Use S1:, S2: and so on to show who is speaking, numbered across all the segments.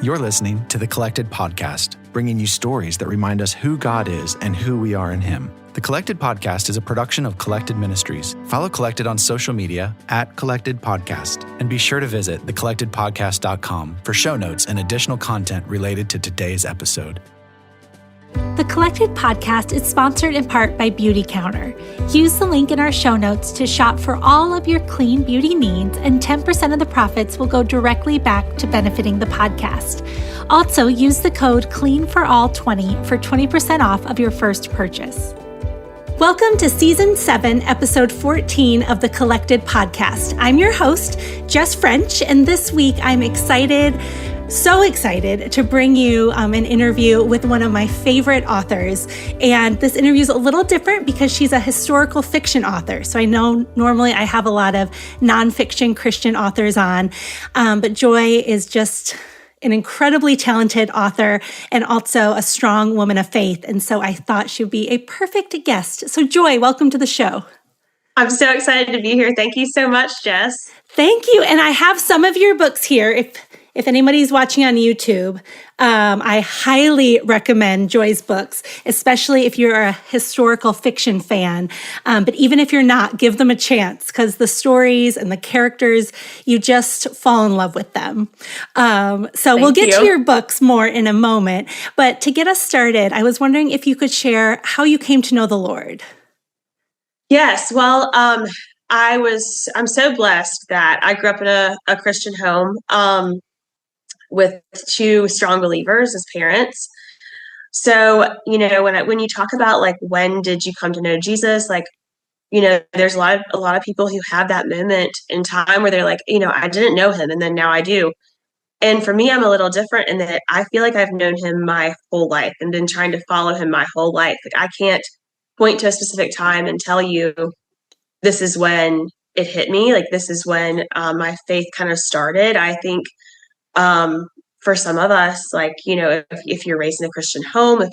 S1: You're listening to The Collected Podcast, bringing you stories that remind us who God is and who we are in Him. The Collected Podcast is a production of Collected Ministries. Follow Collected on social media at Collected Podcast, and be sure to visit thecollectedpodcast.com for show notes and additional content related to today's episode.
S2: The Collected Podcast is sponsored in part by Beauty Counter. Use the link in our show notes to shop for all of your clean beauty needs, and 10% of the profits will go directly back to benefiting the podcast. Also, use the code CLEANFORALL20 for 20% off of your first purchase. Welcome to Season 7, Episode 14 of the Collected Podcast. I'm your host, Jess French, and this week I'm so excited to bring you an interview with one of my favorite authors. And this interview is a little different because she's a historical fiction author. So I know normally I have a lot of nonfiction Christian authors on, but Joy is just an incredibly talented author and also a strong woman of faith. And so I thought she would be a perfect guest. So Joy, welcome to the show.
S3: I'm so excited to be here. Thank you so much, Jess.
S2: Thank you. And I have some of your books here. If anybody's watching on YouTube, I highly recommend Joy's books, especially if you're a historical fiction fan. But even if you're not, give them a chance because the stories and the characters, you just fall in love with them. So we'll get to your books more in a moment. But to get us started, I was wondering if you could share how you came to know the Lord.
S3: Yes. Well, I'm so blessed that I grew up in a Christian home. With two strong believers as parents. So, when you talk about like, when did you come to know Jesus? Like, there's a lot of people who have that moment in time where they're like, I didn't know him and then now I do. And for me, I'm a little different in that I feel like I've known him my whole life and been trying to follow him my whole life. Like I can't point to a specific time and tell you this is when it hit me. Like this is when my faith kind of started. I think for some of us, like, if you're raised in a Christian home, if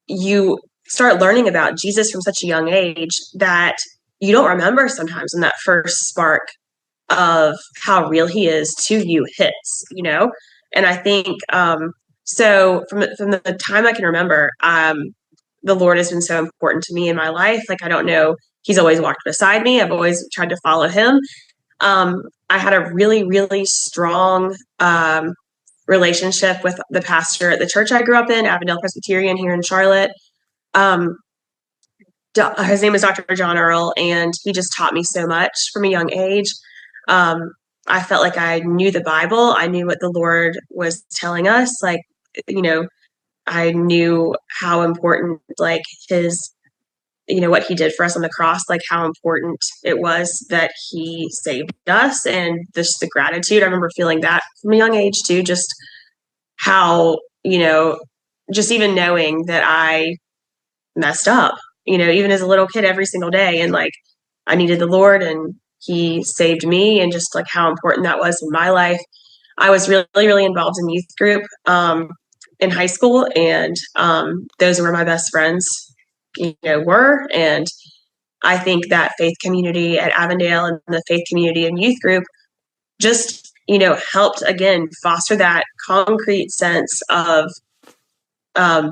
S3: you start learning about Jesus from such a young age that you don't remember sometimes when that first spark of how real he is to you hits, and I think, so from the time I can remember, the Lord has been so important to me in my life. Like, I don't know, he's always walked beside me. I've always tried to follow him. I had a really, really strong relationship with the pastor at the church I grew up in, Avondale Presbyterian here in Charlotte. His name is Dr. John Earl, and he just taught me so much from a young age. I felt like I knew the Bible. I knew what the Lord was telling us. Like, I knew how important, like, his what he did for us on the cross, like how important it was that he saved us, and just the gratitude. I remember feeling that from a young age too, just how, just even knowing that I messed up, even as a little kid every single day. And like, I needed the Lord and he saved me, and just like how important that was in my life. I was really, really involved in youth group in high school, and those were my best friends were. And I think that faith community at Avondale and the faith community and youth group just, helped again foster that concrete sense of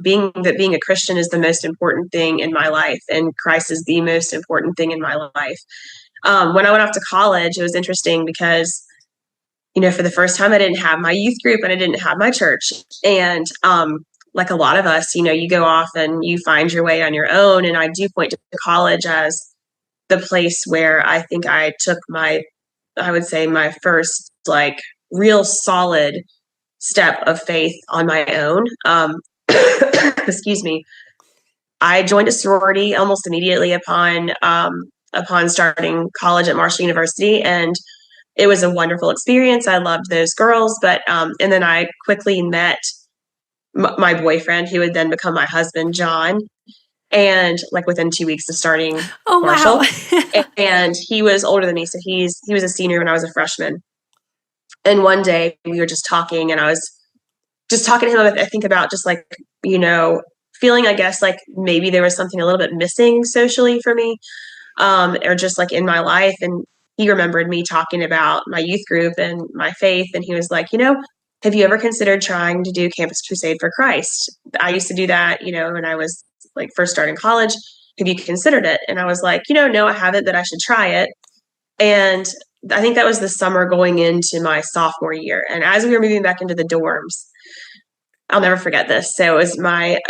S3: being a Christian is the most important thing in my life, and Christ is the most important thing in my life. When I went off to college, it was interesting because, for the first time, I didn't have my youth group and I didn't have my church. And like a lot of us, you go off and you find your way on your own. And I do point to college as the place where I think I took my first like real solid step of faith on my own. Excuse me. I joined a sorority almost immediately upon starting college at Marshall University. And it was a wonderful experience. I loved those girls. But, and then I quickly met my boyfriend, who would then become my husband, John, and like within 2 weeks of starting Marshall. Wow. And he was older than me, so he was a senior when I was a freshman. And one day we were just talking, and I was just talking to him, I think, about just like, feeling, I guess, like maybe there was something a little bit missing socially for me, or just like in my life. And he remembered me talking about my youth group and my faith, and he was like, have you ever considered trying to do Campus Crusade for Christ? I used to do that, when I was like first starting college. Have you considered it? And I was like, no, I haven't, but I should try it. And I think that was the summer going into my sophomore year. And as we were moving back into the dorms, I'll never forget this. So it was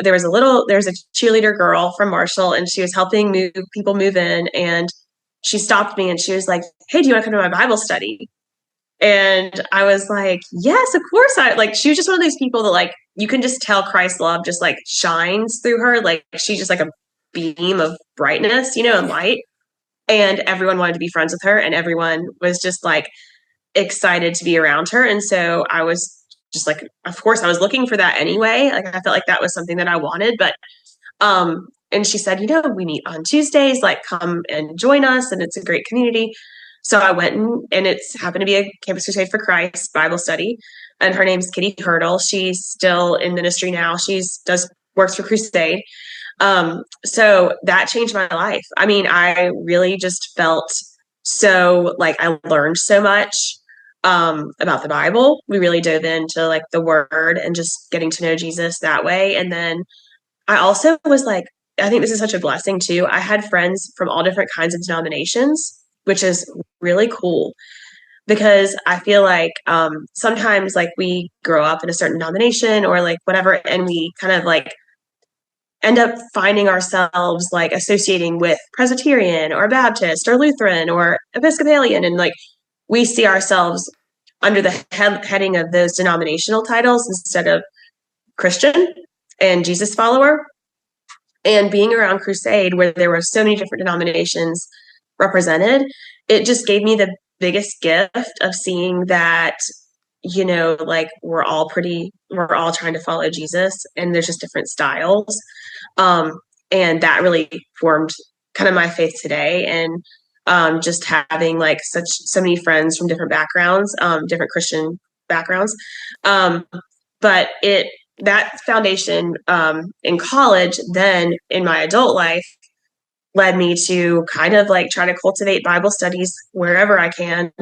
S3: there was a cheerleader girl from Marshall, and she was helping people move in. And she stopped me and she was like, hey, do you want to come to my Bible study? And I was like, yes, of course. She was just one of those people that like, you can just tell Christ's love just like shines through her. Like she's just like a beam of brightness, and light. And everyone wanted to be friends with her, and everyone was just like excited to be around her. And so I was just like, of course I was looking for that anyway. Like I felt like that was something that I wanted, but, and she said, we meet on Tuesdays, like come and join us. And it's a great community. So I went and it's happened to be a Campus Crusade for Christ Bible study. And her name's Kitty Hurdle. She's still in ministry now. Works for Crusade. So that changed my life. I mean, I really just felt so like I learned so much about the Bible. We really dove into like the word and just getting to know Jesus that way. And then I also was like, I think this is such a blessing too. I had friends from all different kinds of denominations, which is really cool because I feel like sometimes like we grow up in a certain denomination or like whatever, and we kind of like end up finding ourselves like associating with Presbyterian or Baptist or Lutheran or Episcopalian. And like we see ourselves under the heading of those denominational titles instead of Christian and Jesus follower. And being around Crusade, where there were so many different denominations represented, it just gave me the biggest gift of seeing that, like we're all trying to follow Jesus, and there's just different styles. And that really formed kind of my faith today. And just having like so many friends from different backgrounds, different Christian backgrounds. But that foundation in college, then in my adult life, led me to kind of like try to cultivate Bible studies wherever I can.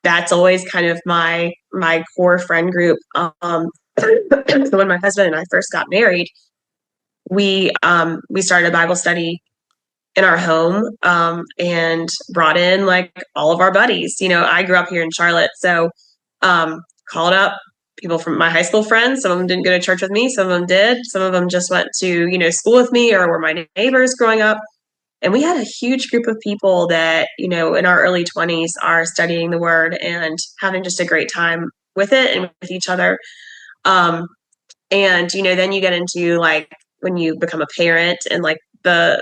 S3: That's always kind of my core friend group. So when my husband and I first got married, we started a Bible study in our home and brought in like all of our buddies. I grew up here in Charlotte, so called up people from my high school friends. Some of them didn't go to church with me. Some of them did. Some of them just went to, school with me or were my neighbors growing up. And we had a huge group of people that, in our early 20s are studying the word and having just a great time with it and with each other. And, then you get into like when you become a parent and like the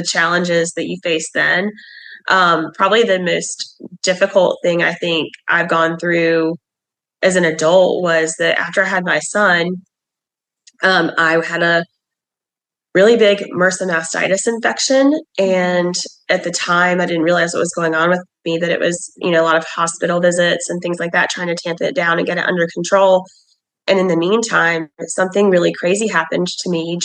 S3: challenges that you face then. Probably the most difficult thing I think I've gone through as an adult was that after I had my son, I had a really big MRSA mastitis infection. And at the time, I didn't realize what was going on with me, that it was, a lot of hospital visits and things like that, trying to tamp it down and get it under control. And in the meantime, something really crazy happened to me.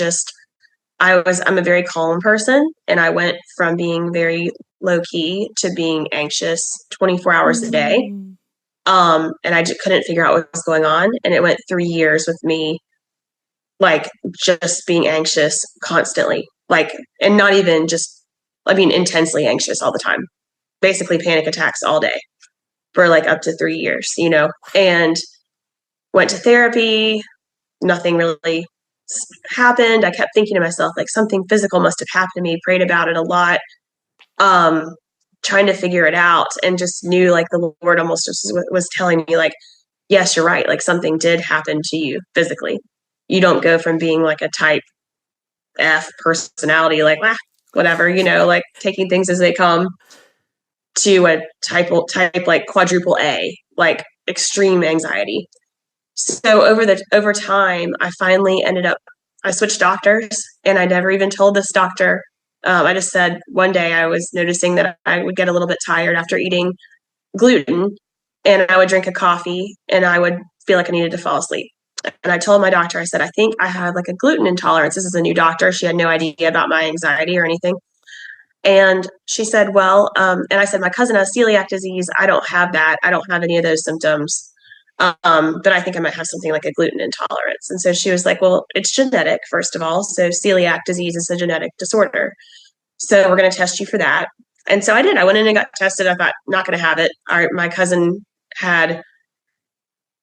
S3: I'm a very calm person, and I went from being very low key to being anxious 24 hours a day. And I just couldn't figure out what was going on. And it went 3 years with me, like just being anxious constantly, like, and not even just, intensely anxious all the time, basically panic attacks all day for like up to 3 years, and went to therapy. Nothing really happened. I kept thinking to myself, like something physical must have happened to me, prayed about it a lot. Trying to figure it out, and just knew like the Lord almost just was telling me like, yes, you're right. Like something did happen to you physically. You don't go from being like a type F personality, like whatever, like taking things as they come, to a type like quadruple A, like extreme anxiety. So over time, I finally I switched doctors, and I never even told this doctor. I just said one day I was noticing that I would get a little bit tired after eating gluten, and I would drink a coffee and I would feel like I needed to fall asleep. And I told my doctor, I said, I think I have like a gluten intolerance. This is a new doctor. She had no idea about my anxiety or anything. And she said, well, and I said, my cousin has celiac disease. I don't have that. I don't have any of those symptoms. But I think I might have something like a gluten intolerance. And so she was like, well, it's genetic, first of all. So celiac disease is a genetic disorder. So we're going to test you for that. And so I did. I went in and got tested. I thought, not going to have it. My cousin had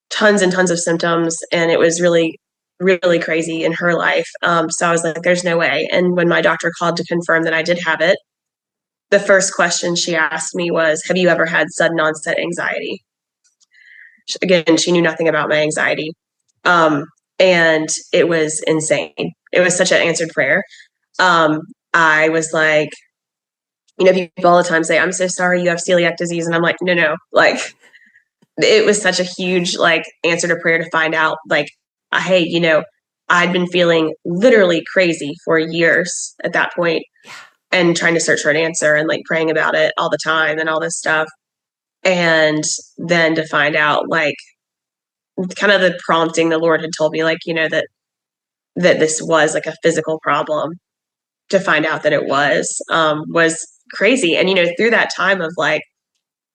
S3: tons and tons of symptoms, and it was really, really crazy in her life. So I was like, there's no way. And when my doctor called to confirm that I did have it, the first question she asked me was, have you ever had sudden onset anxiety? Again, she knew nothing about my anxiety. And it was insane. It was such an answered prayer. I was like, people all the time say, I'm so sorry you have celiac disease. And I'm like, no, like, it was such a huge, like, answer to prayer to find out, like, hey, I'd been feeling literally crazy for years at that point and trying to search for an answer and like praying about it all the time and all this stuff. And then to find out, like, kind of the prompting the Lord had told me, like, that this was like a physical problem, to find out that it was crazy. And, through that time of like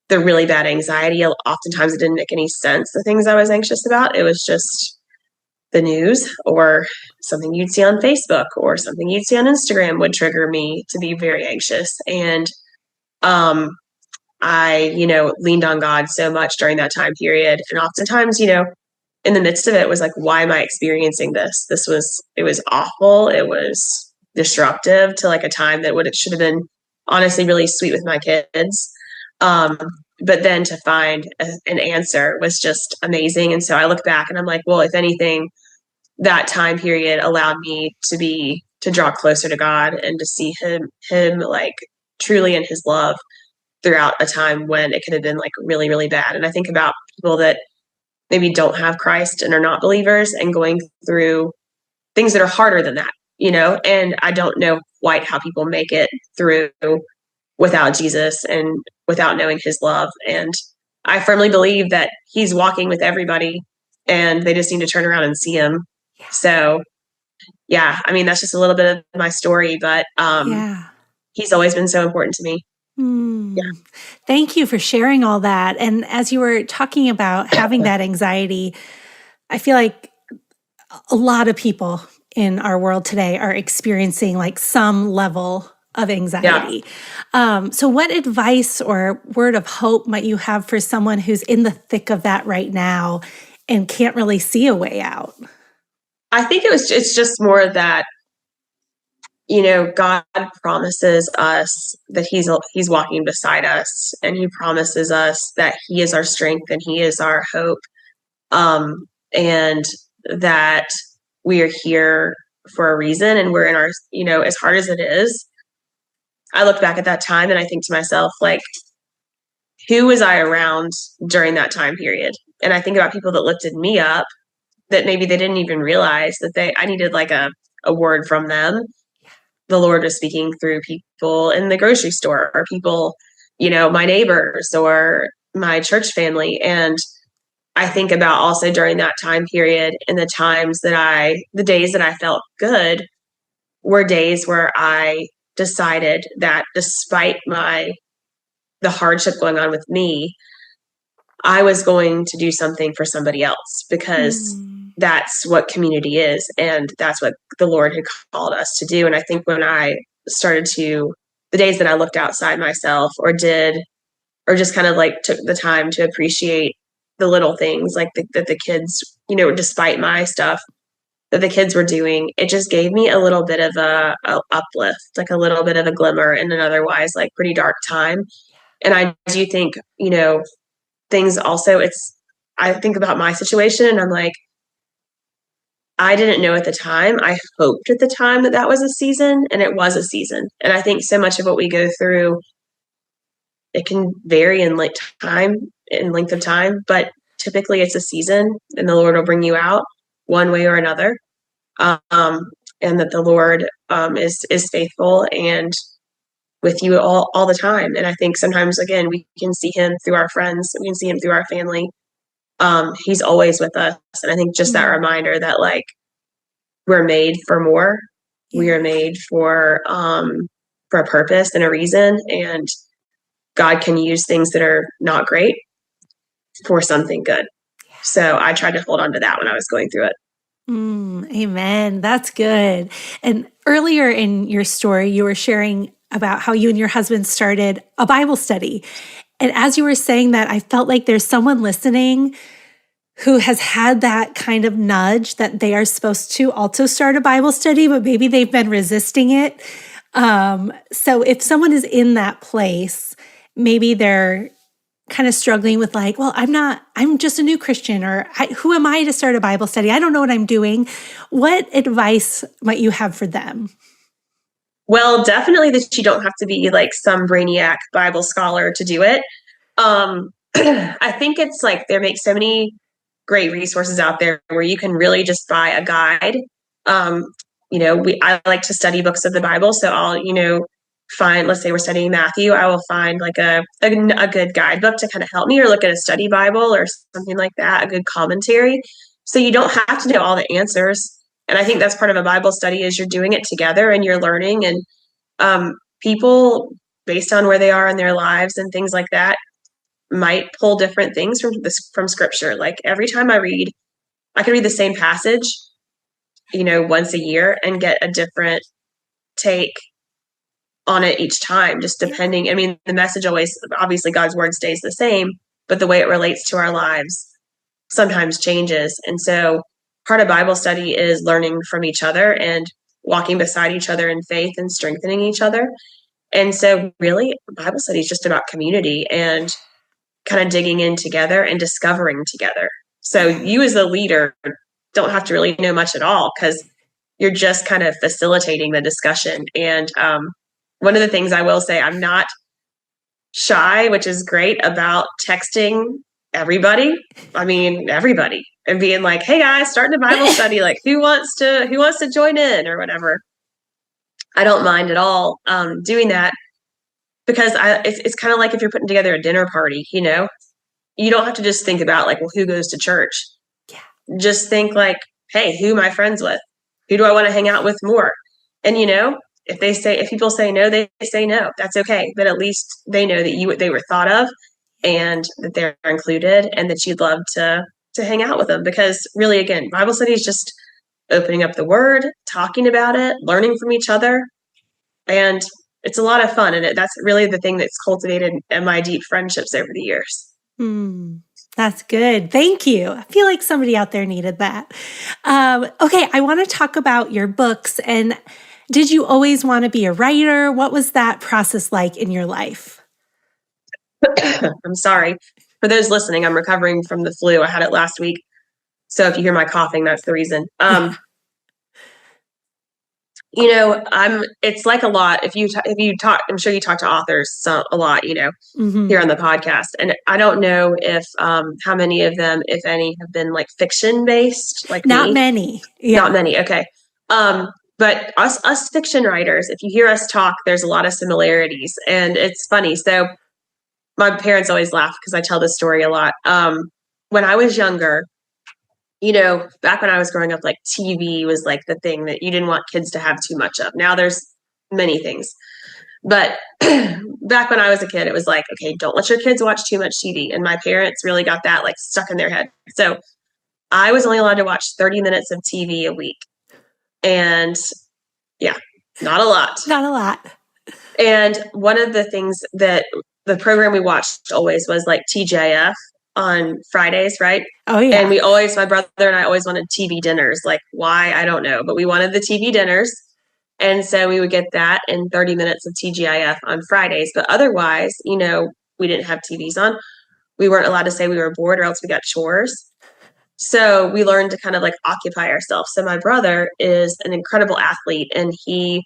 S3: the really bad anxiety, oftentimes it didn't make any sense, the things I was anxious about. It was just the news or something you'd see on Facebook or something you'd see on Instagram would trigger me to be very anxious. And I, leaned on God so much during that time period. And oftentimes, in the midst of it was like, why am I experiencing this? It was awful. It was disruptive to like a time that should have been honestly really sweet with my kids. But then to find an answer was just amazing. And so I look back and I'm like, well, if anything, that time period allowed me to draw closer to God and to see him like truly in his love throughout a time when it could have been like really, really bad. And I think about people that maybe don't have Christ and are not believers and going through things that are harder than that, and I don't know quite how people make it through without Jesus and without knowing his love. And I firmly believe that he's walking with everybody and they just need to turn around and see him. So yeah, I mean, that's just a little bit of my story, but he's always been so important to me.
S2: Yeah. Thank you for sharing all that. And as you were talking about having that anxiety, I feel like a lot of people in our world today are experiencing like some level of anxiety. So what advice or word of hope might you have for someone who's in the thick of that right now and can't really see a way out?
S3: I think it's just more that, God promises us that he's walking beside us, and he promises us that he is our strength and he is our hope. And that we are here for a reason, and we're in our, as hard as it is, I look back at that time and I think to myself, like, who was I around during that time period? And I think about people that lifted me up that maybe they didn't even realize that I needed like a word from them. The Lord was speaking through people in the grocery store or people, my neighbors or my church family. And I think about also during that time period and the days that I felt good were days where I decided that despite the hardship going on with me, I was going to do something for somebody else, because that's what community is. And that's what the Lord had called us to do. And I think when I started the days that I looked outside myself or just kind of like took the time to appreciate the little things like that the kids, despite my stuff that the kids were doing, it just gave me a little bit of a uplift, like a little bit of a glimmer in an otherwise like pretty dark time. And I do think, things also, I think about my situation and I'm like, I didn't know at the time. I hoped at the time that was a season, and it was a season. And I think so much of what we go through, it can vary in length of time, but typically it's a season, and the Lord will bring you out one way or another. And that the Lord is faithful and with you all the time. And I think sometimes, again, we can see him through our friends, we can see him through our family. He's always with us. And I think just that reminder that like we're made for more. Yeah. We are made for a purpose and a reason. And God can use things that are not great for something good. So I tried to hold on to that when I was going through it.
S2: Amen. That's good. And earlier in your story, you were sharing about how you and your husband started a Bible study. And as you were saying that, I felt like there's someone listening who has had that kind of nudge that they are supposed to also start a Bible study, but maybe they've been resisting it. So if someone is in that place, maybe they're kind of struggling with like, well, I'm just a new Christian, or who am I to start a Bible study? I don't know what I'm doing. What advice might you have for them?
S3: Well, definitely that you don't have to be like some brainiac Bible scholar to do it. I think it's like there makes so many great resources out there where you can really just buy a guide. I like to study books of the Bible, so I'll, find, let's say we're studying Matthew, I will find like a good guidebook to kind of help me, or look at a study Bible or something like that, a good commentary. So you don't have to know all the answers. And I think that's part of a Bible study, is you're doing it together and you're learning, and people, based on where they are in their lives and things like that, might pull different things from scripture. Like every time I could read the same passage, once a year and get a different take on it each time, just depending. I mean, the message always, obviously God's word stays the same, but the way it relates to our lives sometimes changes. And so part of Bible study is learning from each other and walking beside each other in faith and strengthening each other. And so really Bible study is just about community and kind of digging in together and discovering together. So you as the leader don't have to really know much at all, because you're just kind of facilitating the discussion. And one of the things I will say, I'm not shy, which is great, about texting everybody. I mean, everybody, and being like, hey guys, starting a Bible study, like who wants to join in or whatever. I don't mind at all doing that, because it's kind of like if you're putting together a dinner party, you don't have to just think about like, well, who goes to church? Yeah. Just think like, hey, who am I friends with? Who do I want to hang out with more? And if people say no, they say no. That's okay. But at least they know that they were thought of, and that they're included, and that you'd love to hang out with them. Because really, again, Bible study is just opening up the word, talking about it, learning from each other. And it's a lot of fun. And that's really the thing that's cultivated in my deep friendships over the years.
S2: That's good. Thank you. I feel like somebody out there needed that. Okay, I want to talk about your books. And did you always want to be a writer? What was that process like in your life?
S3: I'm sorry. For those listening, I'm recovering from the flu. I had it last week. So if you hear my coughing, that's the reason. It's like a lot. If you talk, I'm sure you talk to authors a lot, here on the podcast. And I don't know if, how many of them, if any, have been like fiction based, like
S2: not
S3: me.
S2: Many. Yeah.
S3: Not many. Okay. But us fiction writers, if you hear us talk, there's a lot of similarities, and it's funny. So my parents always laugh because I tell this story a lot. When I was younger, back when I was growing up, like TV was like the thing that you didn't want kids to have too much of. Now there's many things. But back when I was a kid, it was like, okay, don't let your kids watch too much TV. And my parents really got that like stuck in their head. So I was only allowed to watch 30 minutes of TV a week. And yeah, not a lot.
S2: Not a lot.
S3: And one of the things that the program we watched always was like TJF on Fridays, right?
S2: Oh, yeah.
S3: And my brother and I always wanted TV dinners. Like, why? I don't know. But we wanted the TV dinners. And so we would get that and 30 minutes of TGIF on Fridays. But otherwise, we didn't have TVs on. We weren't allowed to say we were bored, or else we got chores. So we learned to kind of like occupy ourselves. So my brother is an incredible athlete, and he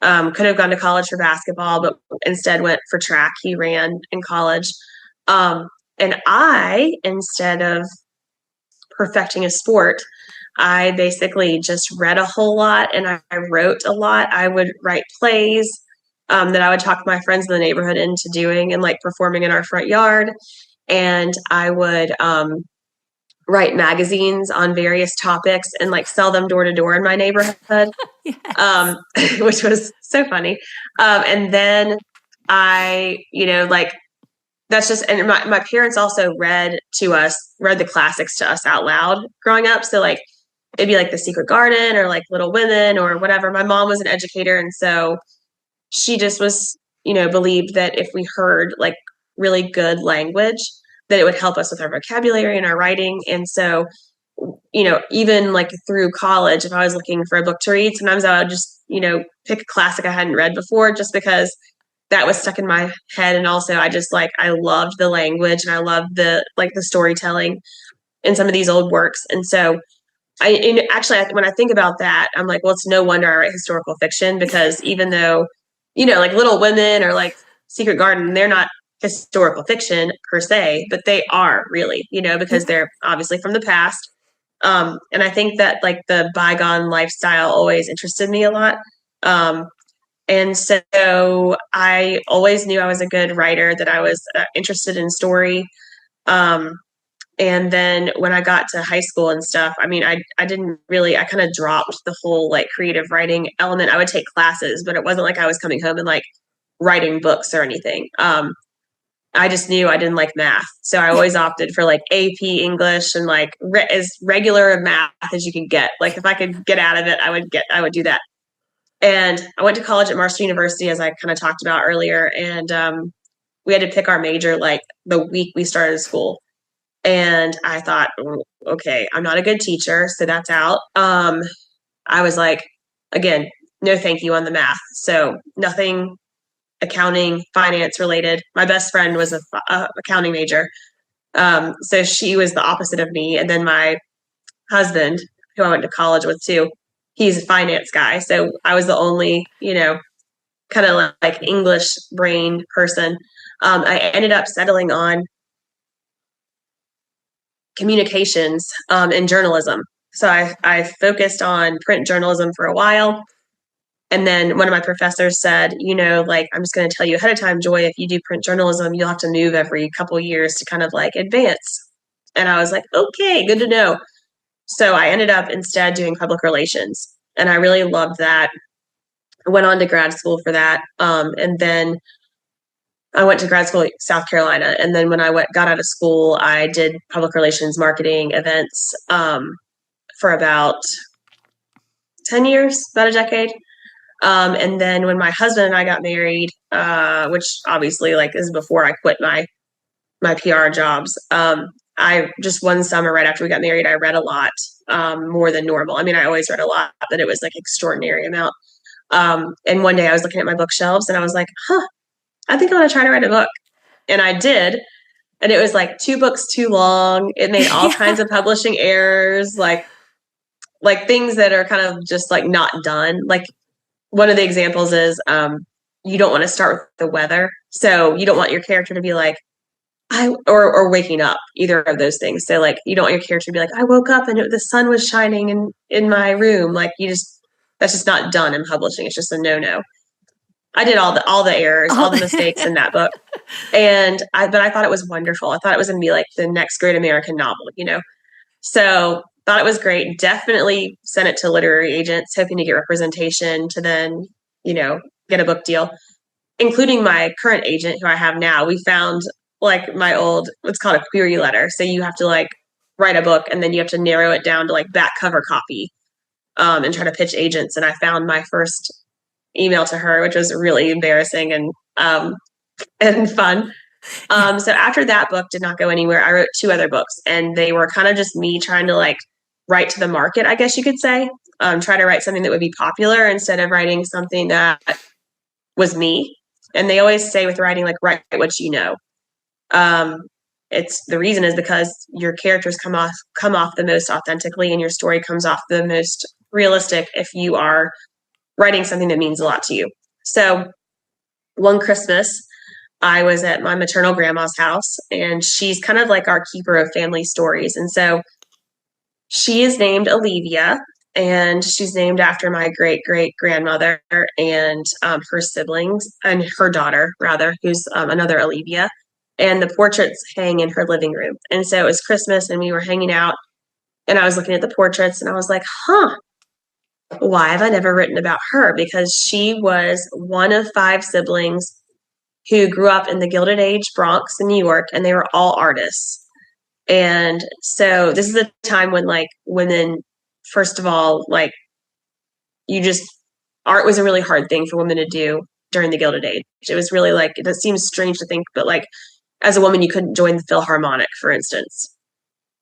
S3: could have gone to college for basketball, but instead went for track. He ran in college. And I, instead of perfecting a sport, I basically just read a whole lot, and I wrote a lot. I would write plays that I would talk my friends in the neighborhood into doing and like performing in our front yard. And I would write magazines on various topics and like sell them door to door in my neighborhood, which was so funny. And then I, that's just, and my parents also read the classics to us out loud growing up. So like, it'd be like The Secret Garden or like Little Women or whatever. My mom was an educator. And so she just was, believed that if we heard like really good language, that it would help us with our vocabulary and our writing. And so, even like through college, if I was looking for a book to read, sometimes I would just, pick a classic I hadn't read before just because that was stuck in my head. And also I just like, I loved the language and I loved the storytelling in some of these old works. And so when I think about that, I'm like, well, it's no wonder I write historical fiction, because even though, like Little Women or like Secret Garden, they're not historical fiction per se, but they are really, because they're obviously from the past. And I think that like the bygone lifestyle always interested me a lot. And so I always knew I was a good writer, that I was interested in story. And then when I got to high school and stuff, I mean, I didn't really, I kind of dropped the whole like creative writing element. I would take classes, but it wasn't like I was coming home and like writing books or anything. I just knew I didn't like math. So I always opted for like AP English and like as regular math as you could get. Like if I could get out of it, I would do that. And I went to college at Marshall University, as I kind of talked about earlier. And we had to pick our major like the week we started school. And I thought, okay, I'm not a good teacher, so that's out. I was like, again, no thank you on the math. So nothing accounting, finance related. My best friend was a accounting major. So she was the opposite of me. And then my husband, who I went to college with too, he's a finance guy. So I was the only, kind of like English brain person. I ended up settling on communications and journalism. So I focused on print journalism for a while. And then one of my professors said, like, I'm just going to tell you ahead of time, Joy, if you do print journalism, you'll have to move every couple of years to kind of like advance. And I was like, okay, good to know. So I ended up instead doing public relations. And I really loved that. I went on to grad school for that. And then I went to grad school in South Carolina. And then when I got out of school, I did public relations, marketing, events for about 10 years, about a decade. And then when my husband and I got married, which obviously like is before I quit my PR jobs, I just one summer right after we got married, I read a lot more than normal. I mean, I always read a lot, but it was like extraordinary amount. And one day I was looking at my bookshelves and I was like, I think I want to try to write a book. And I did. And it was like 2 books too long. It made all kinds of publishing errors, like things that are kind of just like not done. Like one of the examples is you don't want to start with the weather. So you don't want your character to be like, or waking up, either of those things. So like, you don't want your character to be like, I woke up and the sun was shining in my room. Like that's just not done in publishing. It's just a no-no. I did all the errors, all the mistakes in that book. But I thought it was wonderful. I thought it was going to be like the next great American novel, So thought it was great. Definitely sent it to literary agents, hoping to get representation to then, get a book deal, including my current agent who I have now. We found like my old, what's called a query letter. So you have to like write a book and then you have to narrow it down to like back cover copy and try to pitch agents. And I found my first email to her, which was really embarrassing and fun. So after that book did not go anywhere, I wrote 2 other books, and they were kind of just me trying to like write to the market, I guess you could say. Try to write something that would be popular instead of writing something that was me. And they always say with writing, like, write what you know. It's the reason is because your characters come off the most authentically, and your story comes off the most realistic if you are writing something that means a lot to you. So one Christmas, I was at my maternal grandma's house, and she's kind of like our keeper of family stories. And so she is named Olivia, and she's named after my great-great-grandmother and her siblings, and her daughter, rather, who's another Olivia. And the portraits hang in her living room. And so it was Christmas, and we were hanging out, and I was looking at the portraits, and I was like, why have I never written about her? Because she was one of 5 siblings. who grew up in the Gilded Age Bronx in New York, and they were all artists. And so this is a time when like women, first of all, like art was a really hard thing for women to do during the Gilded Age. It was really like, it seems strange to think, but like as a woman, you couldn't join the Philharmonic, for instance,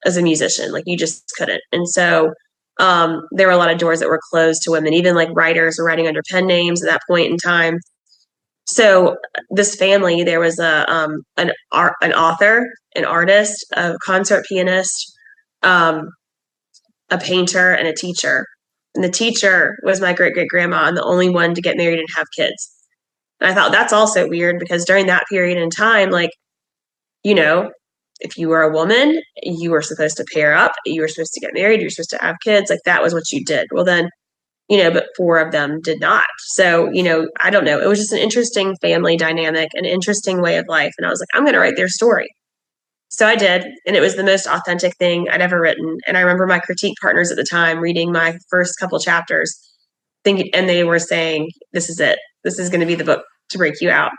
S3: as a musician, like you just couldn't. And so there were a lot of doors that were closed to women, even like writers were writing under pen names at that point in time. So this family, there was an author, an artist, a concert pianist, a painter, and a teacher. And the teacher was my great-great-grandma and the only one to get married and have kids. And I thought that's also weird because during that period in time, like, you know, if you were a woman, you were supposed to pair up, you were supposed to get married, you were supposed to have kids. Like that was what you did. Well, then, but 4 of them did not. So, I don't know. It was just an interesting family dynamic, an interesting way of life. And I was like, I'm going to write their story. So I did. And it was the most authentic thing I'd ever written. And I remember my critique partners at the time reading my first couple chapters and they were saying, this is it. This is going to be the book to break you out.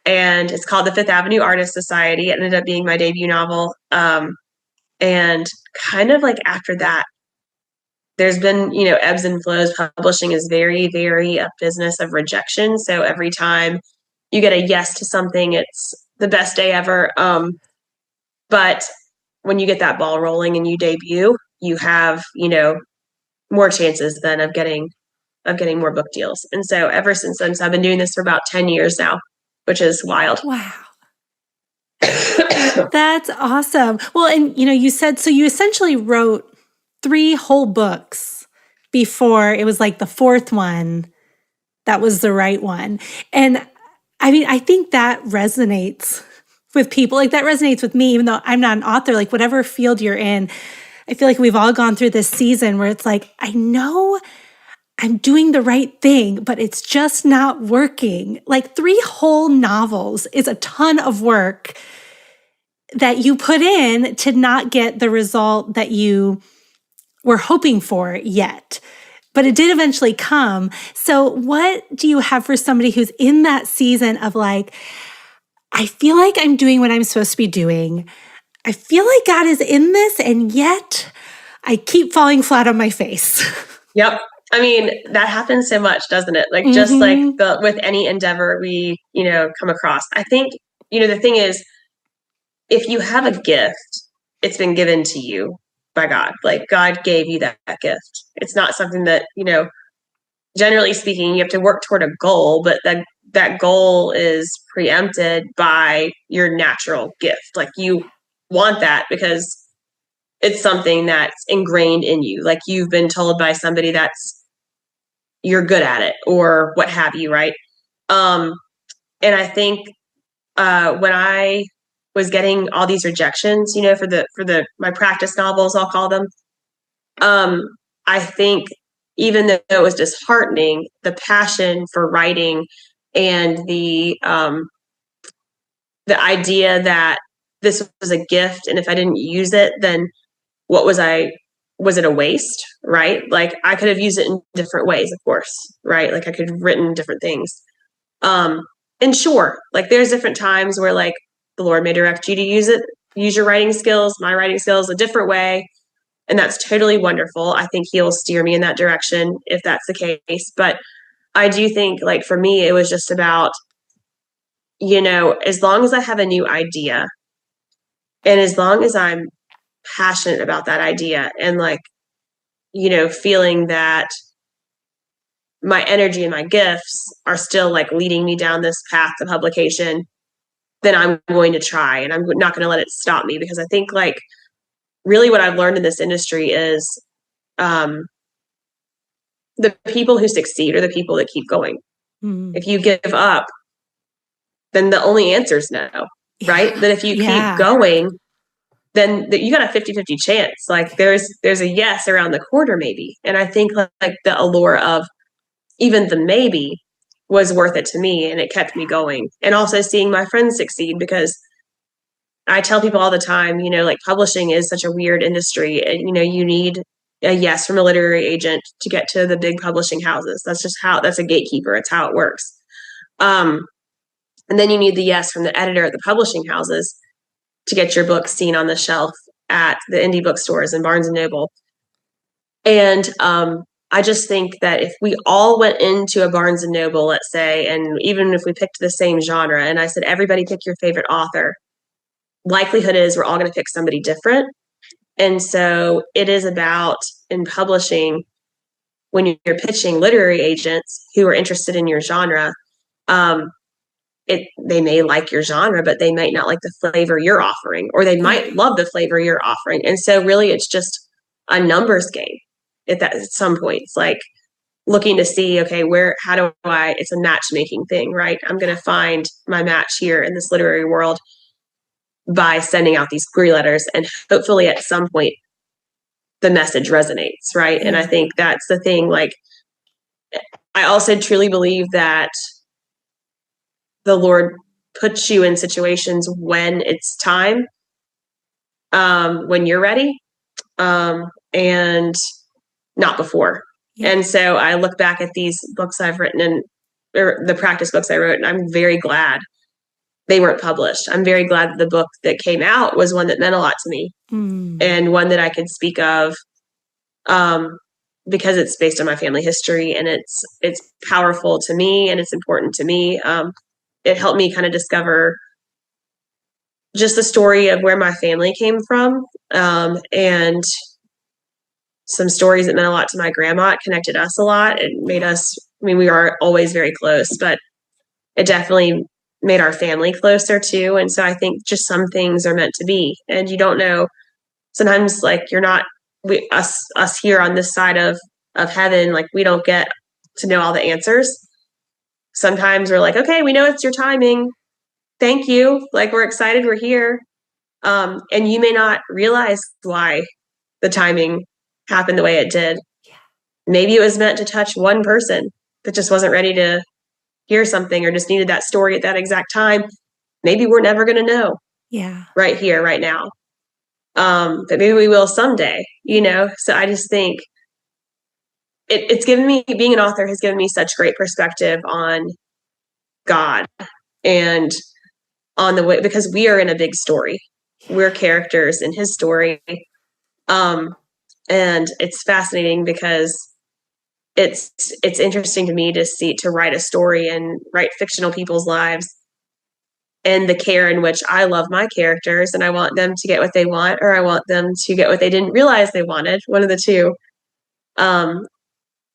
S3: And it's called The Fifth Avenue Artist Society. It ended up being my debut novel. And kind of like after that, there's been, ebbs and flows. Publishing is very, very a business of rejection. So every time you get a yes to something, it's the best day ever. But when you get that ball rolling and you debut, you have, more chances then of getting more book deals. And so ever since then, so I've been doing this for about 10 years now, which is wild.
S2: Wow. That's awesome. Well, and you said, so you essentially wrote 3 whole books before it was like the 4th one that was the right one. And I mean, I think that resonates with people. Like that resonates with me, even though I'm not an author, like whatever field you're in. I feel like we've all gone through this season where it's like, I know I'm doing the right thing, but it's just not working. Like 3 whole novels is a ton of work that you put in to not get the result that you were hoping for yet. But it did eventually come. So what do you have for somebody who's in that season of like, I feel like I'm doing what I'm supposed to be doing. I feel like God is in this, and yet I keep falling flat on my face.
S3: Yep. I mean, that happens so much, doesn't it? Like, just like with any endeavor we, come across. I think, the thing is, if you have a gift, it's been given to you by God. Like, God gave you that gift. It's not something that, generally speaking, you have to work toward a goal, but that goal is preempted by your natural gift. Like, you want that because it's something that's ingrained in you. Like, you've been told by somebody you're good at it or what have you, right? And I think when I was getting all these rejections, for my practice novels, I'll call them, I think even though it was disheartening, the passion for writing and the idea that this was a gift, and if I didn't use it, then what was it a waste, right? Like, I could have used it in different ways, of course, right? Like, I could have written different things. And sure, like, there's different times where, like, the Lord may direct you to use your writing skills, my writing skills, a different way. And that's totally wonderful. I think He'll steer me in that direction if that's the case. But I do think, like, for me, it was just about, as long as I have a new idea and as long as I'm passionate about that idea and, like, feeling that my energy and my gifts are still, like, leading me down this path to publication, then I'm going to try, and I'm not going to let it stop me, because I think, like, really what I've learned in this industry is the people who succeed are the people that keep going. If you give up, then the only answer is no, right? That if you keep going, then you got a 50-50 chance. Like, there's a yes around the corner maybe. And I think, like, the allure of even the maybe was worth it to me, and it kept me going. And also seeing my friends succeed, because I tell people all the time, like, publishing is such a weird industry, and, you need a yes from a literary agent to get to the big publishing houses. That's a gatekeeper. It's how it works. And then you need the yes from the editor at the publishing houses to get your book seen on the shelf at the indie bookstores and Barnes and Noble. And I just think that if we all went into a Barnes and Noble, let's say, and even if we picked the same genre, and I said, everybody pick your favorite author, likelihood is we're all going to pick somebody different. And so it is about, in publishing, when you're pitching literary agents who are interested in your genre, they may like your genre, but they might not like the flavor you're offering, or they might love the flavor you're offering. And so really it's just a numbers game at some point. It's like looking to see, okay, it's a matchmaking thing, right? I'm going to find my match here in this literary world by sending out these query letters, and hopefully at some point the message resonates, right? And I think that's the thing. Like, I also truly believe that the Lord puts you in situations when it's time, when you're ready, and not before. Yeah. And so I look back at these books I've written or the practice books I wrote, and I'm very glad they weren't published. I'm very glad that the book that came out was one that meant a lot to me, and one that I could speak of, because it's based on my family history, and it's powerful to me, and it's important to me. It helped me kind of discover just the story of where my family came from, and some stories that meant a lot to my grandma. It connected us a lot. It made us, we are always very close, but it definitely made our family closer too. And so I think just some things are meant to be, and you don't know, sometimes like us here on this side of heaven, like we don't get to know all the answers. Sometimes we're like, okay, we know it's your timing. Thank you. Like, we're excited. We're here. And you may not realize why the timing happened the way it did. Yeah. Maybe it was meant to touch one person that just wasn't ready to hear something, or just needed that story at that exact time. Maybe we're never going to know. Yeah. Right here, right now. But maybe we will someday, So I just think it's given me, being an author has given me such great perspective on God and on the way, because we are in a big story. We're characters in his story. And it's fascinating because it's interesting to me to write a story and write fictional people's lives, and the care in which I love my characters, and I want them to get what they want, or I want them to get what they didn't realize they wanted, one of the two.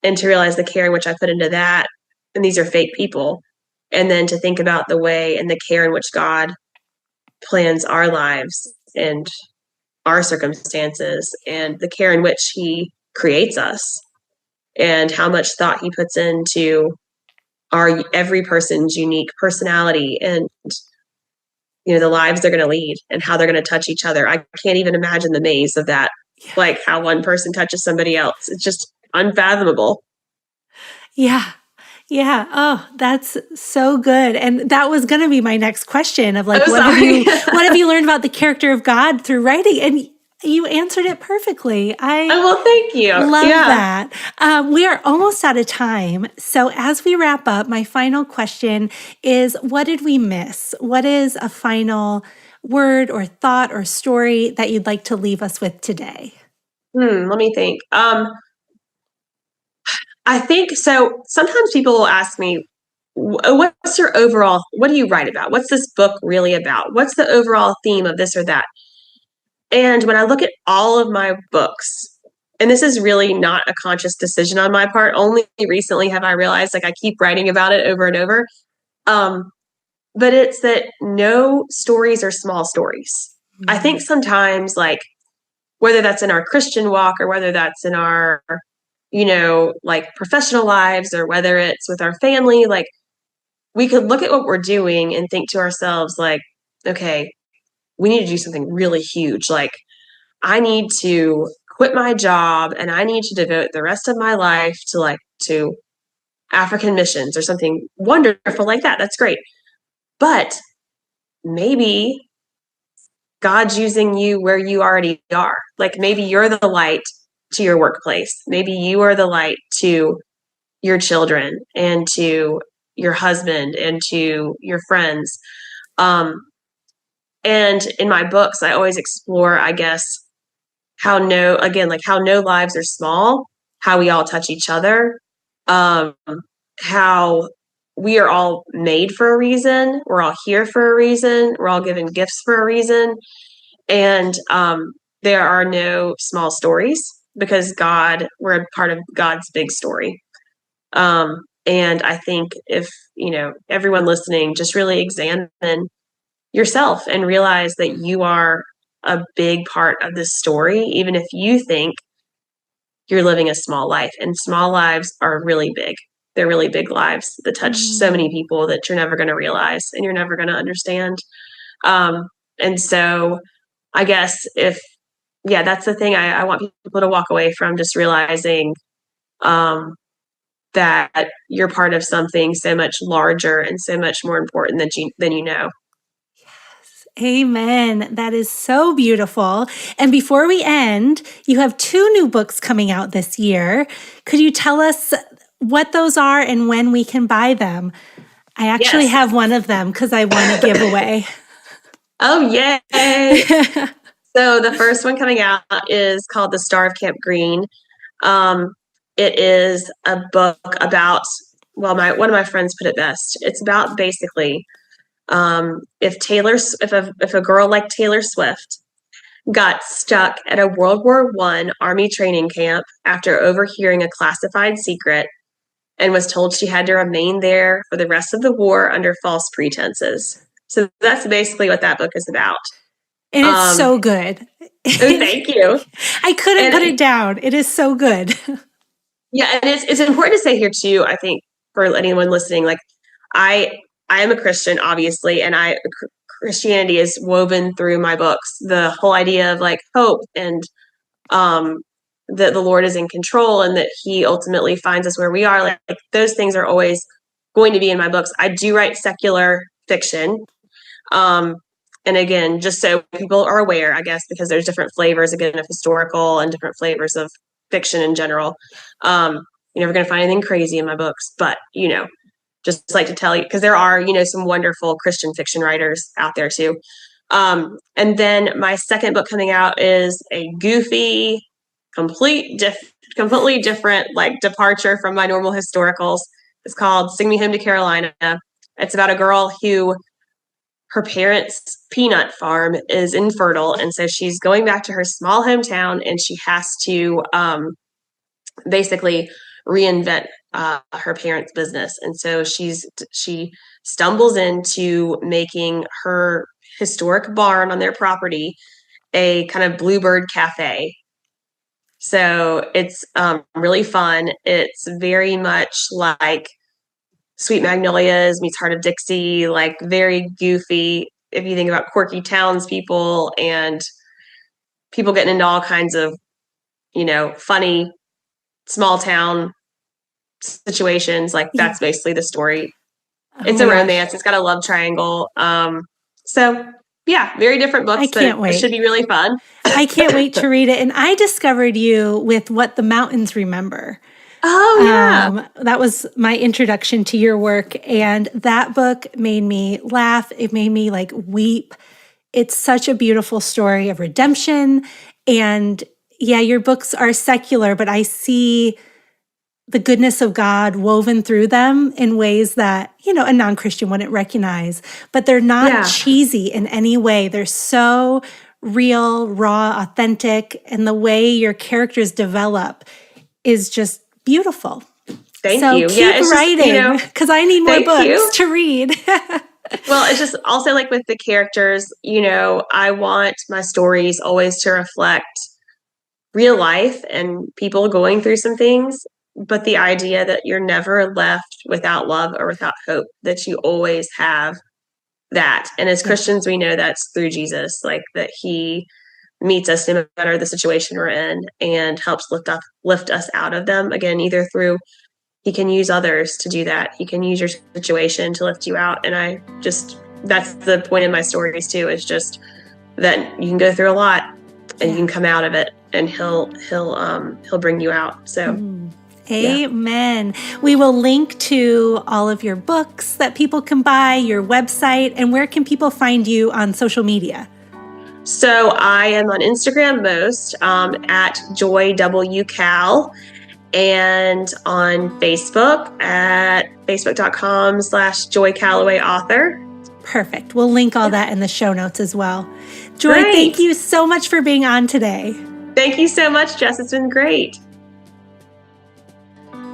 S3: And to realize the care in which I put into that, and these are fake people. And then to think about the way and the care in which God plans our lives and our circumstances, and the care in which he creates us, and how much thought he puts into every person's unique personality, and the lives they're going to lead, and how they're going to touch each other. I can't even imagine the maze of that. Yeah. Like how one person touches somebody else. It's just unfathomable. Yeah. Yeah. Oh, that's so good. And that was going to be my next question of like, what have you learned about the character of God through writing? And you answered it perfectly. Well, thank you. Love that. We are almost out of time. So as we wrap up, my final question is, what did we miss? What is a final word or thought or story that you'd like to leave us with today? Let me think. I think so. Sometimes people will ask me, what's your overall, what do you write about? What's this book really about? What's the overall theme of this or that? And when I look at all of my books, and this is really not a conscious decision on my part, only recently have I realized, like, I keep writing about it over and over. But it's that no stories are small stories. Mm-hmm. I think sometimes, like, whether that's in our Christian walk, or whether that's in our, like professional lives, or whether it's with our family, like, we could look at what we're doing and think to ourselves, like, okay, we need to do something really huge. Like, I need to quit my job and I need to devote the rest of my life to African missions or something wonderful like that. That's great. But maybe God's using you where you already are. Like, maybe you're the light to your workplace. Maybe you are the light to your children and to your husband and to your friends. And in my books, I always explore, I guess, how no lives are small, how we all touch each other, um, how we are all made for a reason. We're all here for a reason. We're all given gifts for a reason. And there are no small stories because we're a part of God's big story. And I think if, everyone listening, just really examine yourself and realize that you are a big part of this story, even if you think you're living a small life. And small lives are really big. They're really big lives that touch so many people that you're never going to realize and you're never going to understand. And so I guess that's the thing I want people to walk away from, just realizing that you're part of something so much larger and so much more important than you know.
S2: Amen. That is so beautiful. And before we end, you have 2 new books coming out this year. Could you tell us what those are and when we can buy them? I actually have one of them because I won a giveaway.
S3: Oh, yay. So the first one coming out is called The Star of Camp Green. It is a book about, one of my friends put it best. It's about basically if a girl like Taylor Swift got stuck at a World War I Army training camp after overhearing a classified secret and was told she had to remain there for the rest of the war under false pretenses. So that's basically what that book is about.
S2: And it's so good.
S3: Thank you.
S2: I couldn't put it down. It is so good.
S3: Yeah, and it's important to say here too, I think, for anyone listening, like I am a Christian, obviously, and Christianity is woven through my books. The whole idea of like hope and that the Lord is in control and that He ultimately finds us where we are. Like those things are always going to be in my books. I do write secular fiction. And again, just so people are aware, I guess, because there's different flavors, again, of historical and different flavors of fiction in general. You're never going to find anything crazy in my books, but, just like to tell you, because there are, some wonderful Christian fiction writers out there too. And then my second book coming out is a goofy, completely different, like departure from my normal historicals. It's called Sing Me Home to Carolina. It's about a girl who her parents' peanut farm is infertile. And so she's going back to her small hometown and she has to basically reinvent her parents' business. And so she stumbles into making her historic barn on their property a kind of bluebird cafe. So it's really fun. It's very much like Sweet Magnolias meets Heart of Dixie, like very goofy. If you think about quirky townspeople and people getting into all kinds of, funny small town situations, like that's basically the story. It's a romance. It's got a love triangle. So yeah, very different books.
S2: I can't wait.
S3: It should be really fun.
S2: I can't wait to read it. And I discovered you with What the Mountains Remember.
S3: Oh, yeah.
S2: That was my introduction to your work. And that book made me laugh. It made me weep. It's such a beautiful story of redemption. And yeah, your books are secular, but I see the goodness of God woven through them in ways that, a non-Christian wouldn't recognize. But they're not cheesy in any way. They're so real, raw, authentic. And the way your characters develop is just beautiful.
S3: Thank you.
S2: Keep writing because I need more books to read.
S3: Well, it's just also like with the characters, I want my stories always to reflect real life and people going through some things, but the idea that you're never left without love or without hope, that you always have that. And as Christians, we know that's through Jesus, like that He meets us no matter the situation we're in and helps lift us out of them. Again, either through He can use others to do that. He can use your situation to lift you out. And that's the point of my stories too, is just that you can go through a lot and you can come out of it and he'll bring you out. So
S2: Amen. We will link to all of your books that people can buy, your website, and where can people find you on social media?
S3: So I am on Instagram most at Joy W Cal, and on Facebook at facebook.com/Joy Callaway author.
S2: Perfect. We'll link all that in the show notes as well. Joy,
S3: Great.
S2: Thank you so much for being on today.
S3: Thank you so much, Jess. It's been great.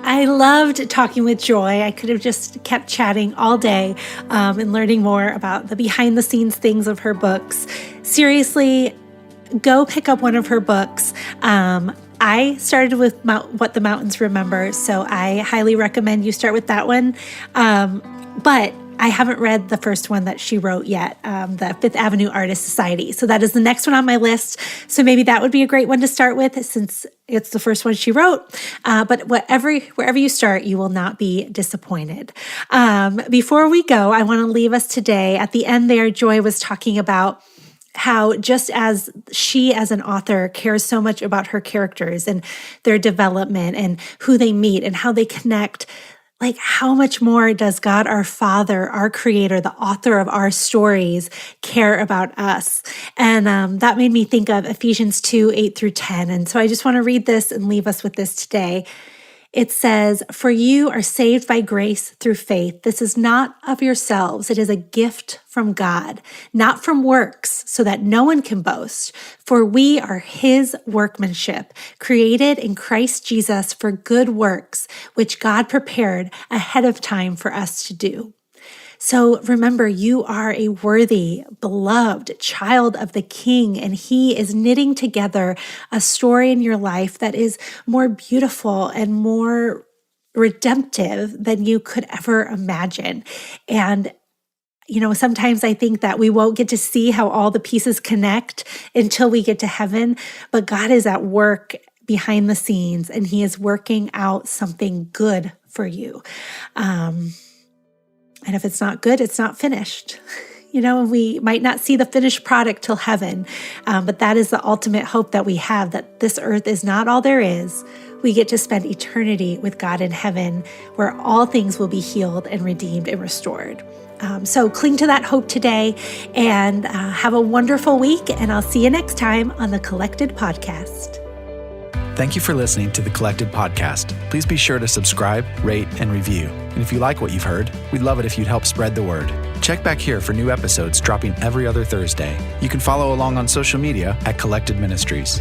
S2: I loved talking with Joy. I could have just kept chatting all day and learning more about the behind the scenes things of her books. Seriously, go pick up one of her books. I started with What the Mountains Remember, so I highly recommend you start with that one. But I haven't read the first one that she wrote yet, the Fifth Avenue Artist Society. So that is the next one on my list. So maybe that would be a great one to start with since it's the first one she wrote. But wherever you start, you will not be disappointed. Before we go, I want to leave us today. At the end there, Joy was talking about how just as she as an author cares so much about her characters and their development and who they meet and how they connect, like how much more does God, our Father, our Creator, the author of our stories, care about us? And that made me think of Ephesians 2:8-10. And so I just want to read this and leave us with this today. It says, "For you are saved by grace through faith. This is not of yourselves. It is a gift from God, not from works, so that no one can boast. For we are His workmanship, created in Christ Jesus for good works, which God prepared ahead of time for us to do." So remember, you are a worthy, beloved child of the King, and He is knitting together a story in your life that is more beautiful and more redemptive than you could ever imagine. And sometimes I think that we won't get to see how all the pieces connect until we get to heaven, but God is at work behind the scenes, and He is working out something good for you. And if it's not good, it's not finished. And we might not see the finished product till heaven, but that is the ultimate hope that we have, that this earth is not all there is. We get to spend eternity with God in heaven, where all things will be healed and redeemed and restored. So cling to that hope today and have a wonderful week, and I'll see you next time on the Collected Podcast.
S1: Thank you for listening to the Collected Podcast. Please be sure to subscribe, rate, and review. And if you like what you've heard, we'd love it if you'd help spread the word. Check back here for new episodes dropping every other Thursday. You can follow along on social media at Collected Ministries.